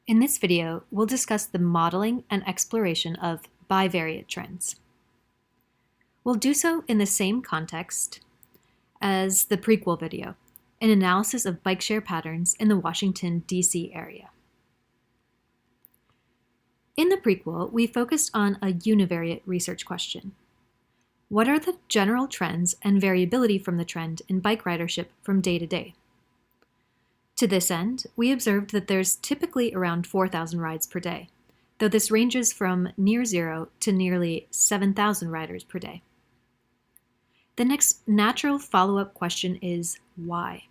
In this video, we'll discuss the modeling and exploration of bivariate trends. We'll do so in the same context as the prequel video, an analysis of bike share patterns in the Washington, D.C. area. In the prequel, we focused on a univariate research question. What are the general trends and variability from the trend in bike ridership from day to day? To this end, we observed that there's typically around 4,000 rides per day, though this ranges from near zero to nearly 7,000 riders per day. The next natural follow-up question is why?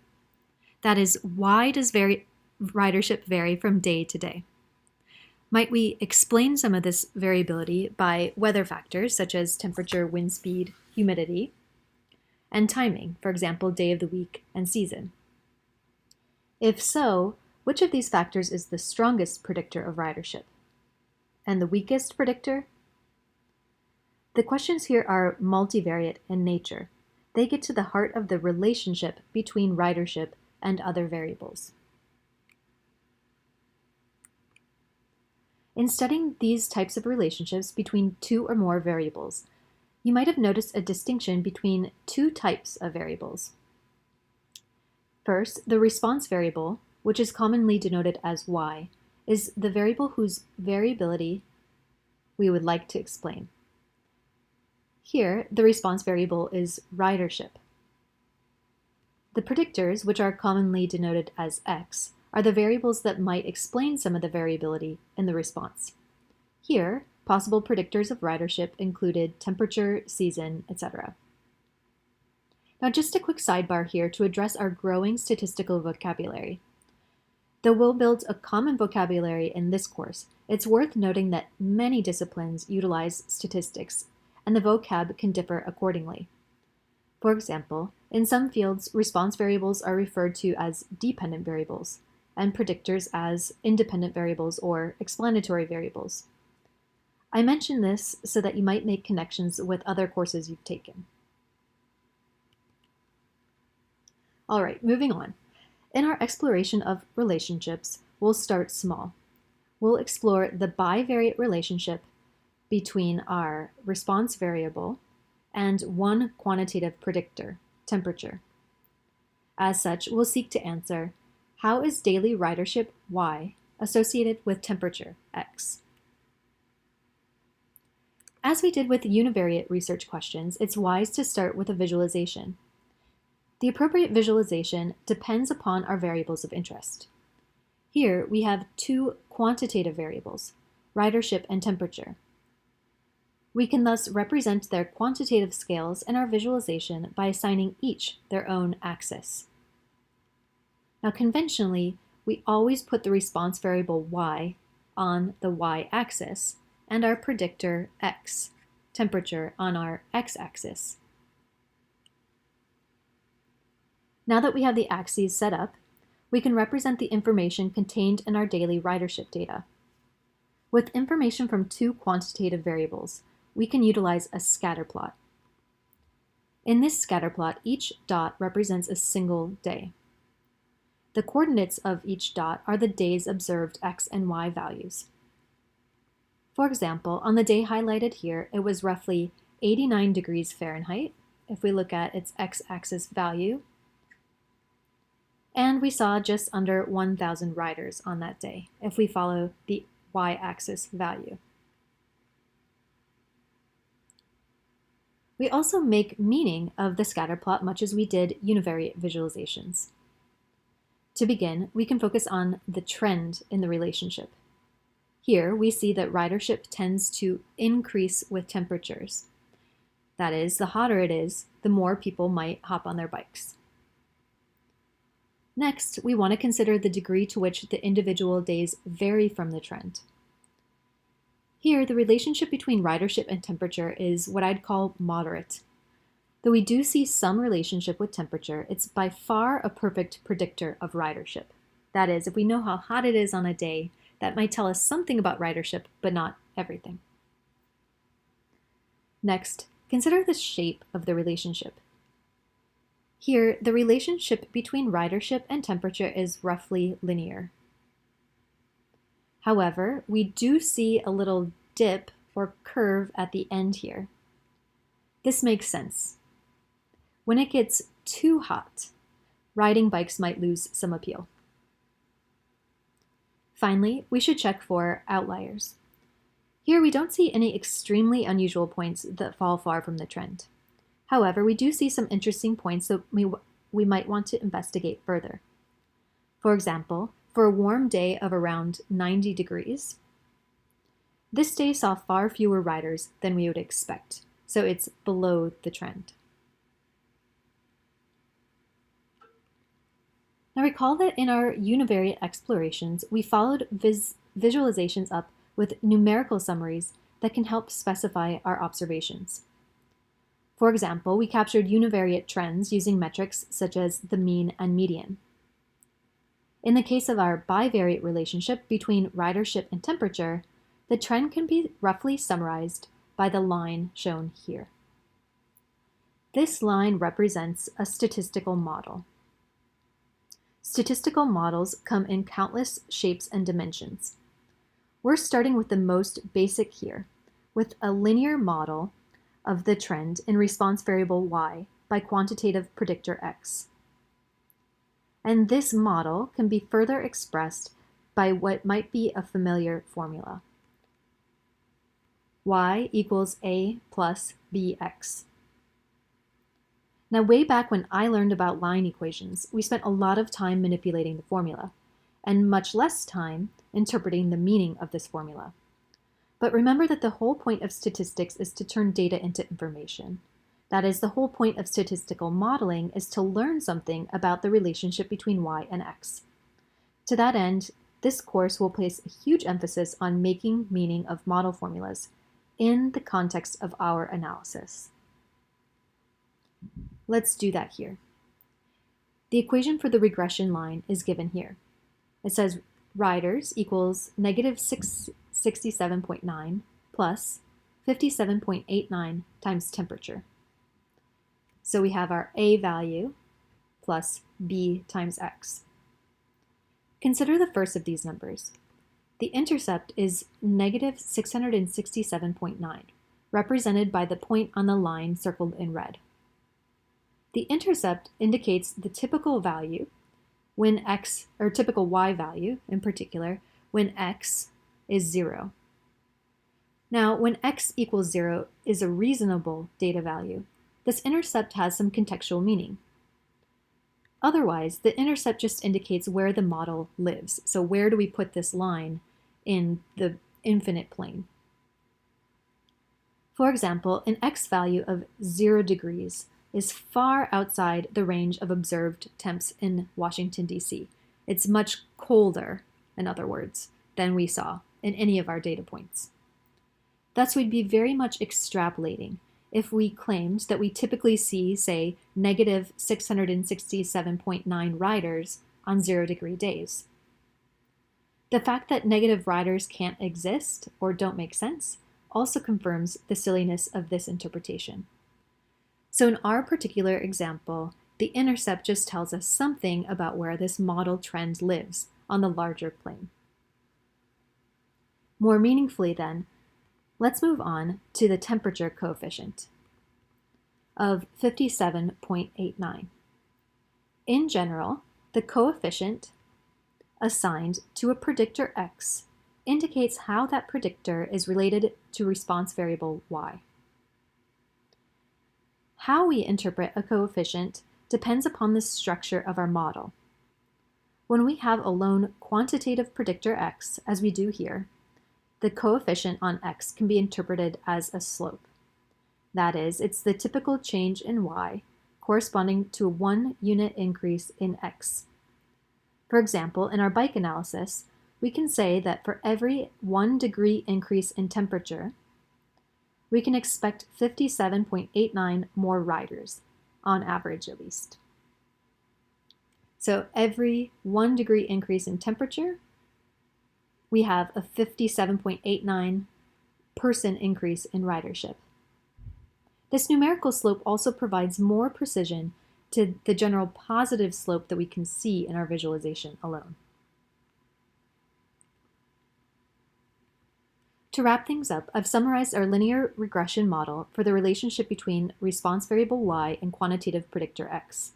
That is, why does ridership vary from day to day? Might we explain some of this variability by weather factors such as temperature, wind speed, humidity, and timing, for example, day of the week and season? If so, which of these factors is the strongest predictor of ridership? And the weakest predictor? The questions here are multivariate in nature. They get to the heart of the relationship between ridership and other variables. In studying these types of relationships between two or more variables, you might have noticed a distinction between two types of variables. First, the response variable, which is commonly denoted as y, is the variable whose variability we would like to explain. Here, the response variable is ridership. The predictors, which are commonly denoted as x, are the variables that might explain some of the variability in the response. Here, possible predictors of ridership included temperature, season, etc. Now, just a quick sidebar here to address our growing statistical vocabulary. Though we'll build a common vocabulary in this course, it's worth noting that many disciplines utilize statistics, and the vocab can differ accordingly. For example, in some fields, response variables are referred to as dependent variables, and predictors as independent variables or explanatory variables. I mention this so that you might make connections with other courses you've taken. All right, moving on. In our exploration of relationships, we'll start small. We'll explore the bivariate relationship between our response variable and one quantitative predictor, temperature. As such, we'll seek to answer, how is daily ridership y associated with temperature x? As we did with univariate research questions, it's wise to start with a visualization. The appropriate visualization depends upon our variables of interest. Here, we have two quantitative variables, ridership and temperature. We can thus represent their quantitative scales in our visualization by assigning each their own axis. Now, conventionally, we always put the response variable y on the y-axis and our predictor x, temperature, on our x-axis. Now that we have the axes set up, we can represent the information contained in our daily ridership data. With information from two quantitative variables, we can utilize a scatter plot. In this scatter plot, each dot represents a single day. The coordinates of each dot are the day's observed x and y values. For example, on the day highlighted here, it was roughly 89 degrees Fahrenheit, if we look at its x-axis value, and we saw just under 1,000 riders on that day, if we follow the y-axis value. We also make meaning of the scatter plot much as we did univariate visualizations. To begin, we can focus on the trend in the relationship. Here, we see that ridership tends to increase with temperatures. That is, the hotter it is, the more people might hop on their bikes. Next, we want to consider the degree to which the individual days vary from the trend. Here, the relationship between ridership and temperature is what I'd call moderate. Though we do see some relationship with temperature, it's by far a perfect predictor of ridership. That is, if we know how hot it is on a day, that might tell us something about ridership, but not everything. Next, consider the shape of the relationship. Here, the relationship between ridership and temperature is roughly linear. However, we do see a little dip or curve at the end here. This makes sense. When it gets too hot, riding bikes might lose some appeal. Finally, we should check for outliers. Here we don't see any extremely unusual points that fall far from the trend. However, we do see some interesting points that we might want to investigate further. For example, for a warm day of around 90 degrees, this day saw far fewer riders than we would expect, so it's below the trend. Now recall that in our univariate explorations, we followed visualizations up with numerical summaries that can help specify our observations. For example, we captured univariate trends using metrics such as the mean and median. In the case of our bivariate relationship between ridership and temperature, the trend can be roughly summarized by the line shown here. This line represents a statistical model. Statistical models come in countless shapes and dimensions. We're starting with the most basic here, with a linear model of the trend in response variable y by quantitative predictor x. And this model can be further expressed by what might be a familiar formula. Y equals a plus bx. Now, way back when I learned about line equations, we spent a lot of time manipulating the formula, and much less time interpreting the meaning of this formula. But remember that the whole point of statistics is to turn data into information. That is, the whole point of statistical modeling is to learn something about the relationship between y and x. To that end, this course will place a huge emphasis on making meaning of model formulas in the context of our analysis. Let's do that here. The equation for the regression line is given here. It says riders equals negative 67.9 plus 57.89 times temperature. So we have our A value plus B times X. Consider the first of these numbers. The intercept is negative 667.9, represented by the point on the line circled in red. The intercept indicates the typical value when x, or typical y value in particular, when x is 0. Now, when x equals 0 is a reasonable data value, this intercept has some contextual meaning. Otherwise, the intercept just indicates where the model lives. So where do we put this line in the infinite plane? For example, an x value of 0 degrees is far outside the range of observed temps in Washington, D.C. It's much colder, in other words, than we saw in any of our data points. Thus, we'd be very much extrapolating if we claimed that we typically see, say, negative 667.9 riders on 0-degree days. The fact that negative riders can't exist or don't make sense also confirms the silliness of this interpretation. So in our particular example, the intercept just tells us something about where this model trend lives on the larger plane. More meaningfully then, let's move on to the temperature coefficient of 57.89. In general, the coefficient assigned to a predictor x indicates how that predictor is related to response variable y. How we interpret a coefficient depends upon the structure of our model. When we have a lone quantitative predictor x, as we do here, the coefficient on x can be interpreted as a slope. That is, it's the typical change in y corresponding to a 1 unit increase in x. For example, in our bike analysis, we can say that for every 1 degree increase in temperature, we can expect 57.89 more riders, on average at least. So every 1 degree increase in temperature, we have a 57.89 person increase in ridership. This numerical slope also provides more precision to the general positive slope that we can see in our visualization alone. To wrap things up, I've summarized our linear regression model for the relationship between response variable y and quantitative predictor x.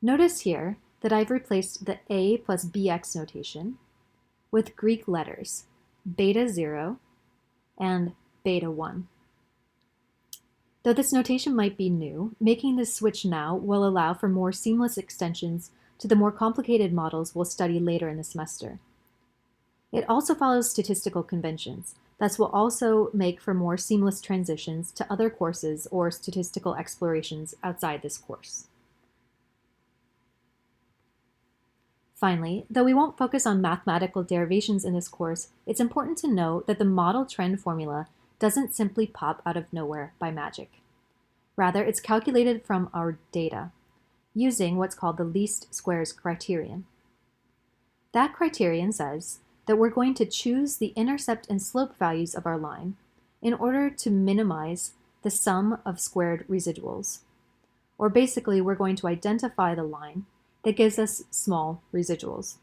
Notice here that I've replaced the a plus bx notation with Greek letters, beta 0 and beta 1. Though this notation might be new, making this switch now will allow for more seamless extensions to the more complicated models we'll study later in the semester. It also follows statistical conventions, thus will also make for more seamless transitions to other courses or statistical explorations outside this course. Finally, though we won't focus on mathematical derivations in this course, it's important to note that the model trend formula doesn't simply pop out of nowhere by magic. Rather, it's calculated from our data, using what's called the least squares criterion. That criterion says that we're going to choose the intercept and slope values of our line in order to minimize the sum of squared residuals. Or basically, we're going to identify the line that gives us small residuals.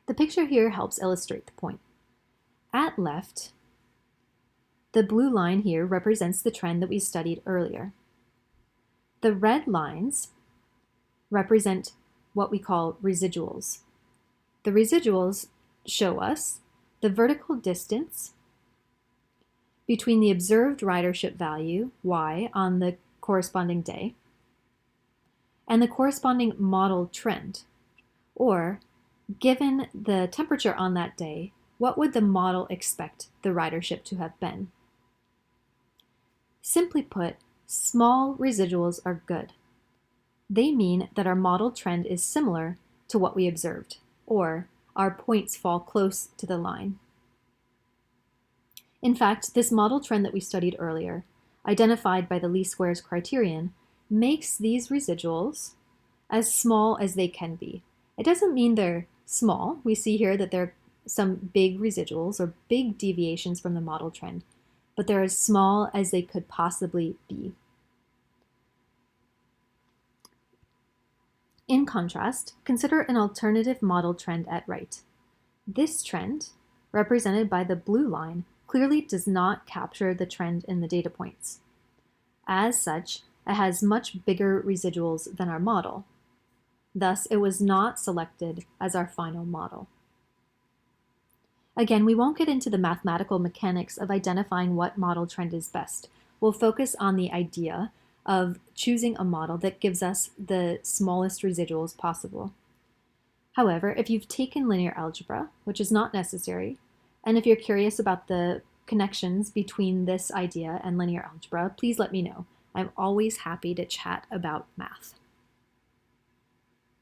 The picture here helps illustrate the point. At left, the blue line here represents the trend that we studied earlier. The red lines represent what we call residuals. The residuals show us the vertical distance between the observed ridership value, y, on the corresponding day, and the corresponding model trend, or given the temperature on that day, what would the model expect the ridership to have been? Simply put, small residuals are good. They mean that our model trend is similar to what we observed, or our points fall close to the line. In fact, this model trend that we studied earlier, identified by the least squares criterion, makes these residuals as small as they can be. It doesn't mean they're small. We see here that there are some big residuals or big deviations from the model trend, but they're as small as they could possibly be. In contrast, consider an alternative model trend at right. This trend, represented by the blue line, clearly does not capture the trend in the data points. As such, it has much bigger residuals than our model. Thus, it was not selected as our final model. Again, we won't get into the mathematical mechanics of identifying what model trend is best. We'll focus on the idea of choosing a model that gives us the smallest residuals possible. However, if you've taken linear algebra, which is not necessary, and if you're curious about the connections between this idea and linear algebra, please let me know. I'm always happy to chat about math.